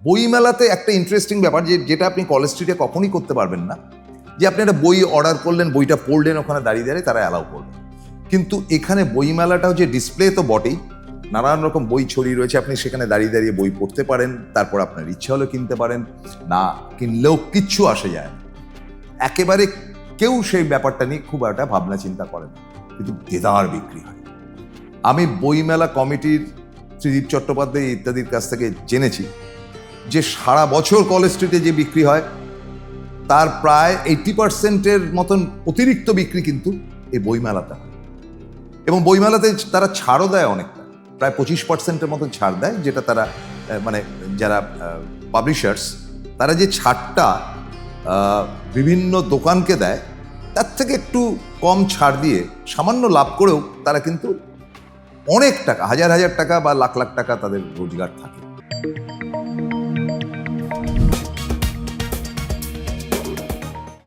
বইমেলাতে একটা ইন্টারেস্টিং ব্যাপার যেটা আপনি কলেজ স্ট্রিটে কখনই করতে পারবেন না, যে আপনি একটা বই অর্ডার করলেন, বইটা পড়লেন, ওখানে দাঁড়িয়ে দাঁড়িয়ে তারা অ্যালাউ করবে। কিন্তু এখানে বইমেলাটাও যে ডিসপ্লে তো বটেই, নানান রকম বই ছড়িয়ে রয়েছে, আপনি সেখানে দাঁড়িয়ে দাঁড়িয়ে বই পড়তে পারেন, তারপর আপনার ইচ্ছা হলে কিনতে পারেন, না কিনলেও কিচ্ছু আসে যায় না। একেবারে কেউ সেই ব্যাপারটা নিয়ে খুব একটা ভাবনা চিন্তা করে না, কিন্তু দেদার বিক্রি হয়। আমি বইমেলা কমিটির ত্রিদীপ চট্টোপাধ্যায় ইত্যাদির কাছ থেকে জেনেছি যে সারা বছর কলেজ স্ট্রিটে যে বিক্রি হয় তার প্রায় 80% মতন অতিরিক্ত বিক্রি কিন্তু এই বইমেলাতে হয়। এবং বইমেলাতে তারা ছাড়ও দেয় অনেকটা, প্রায় 25% মতন ছাড় দেয়, যেটা তারা মানে যারা পাবলিশার্স তারা যে ছাড়টা বিভিন্ন দোকানকে দেয় তার থেকে একটু কম ছাড় দিয়ে সামান্য লাভ করেও তারা কিন্তু অনেক টাকা, হাজার হাজার টাকা বা লাখ লাখ টাকা তাদের রোজগার থাকে।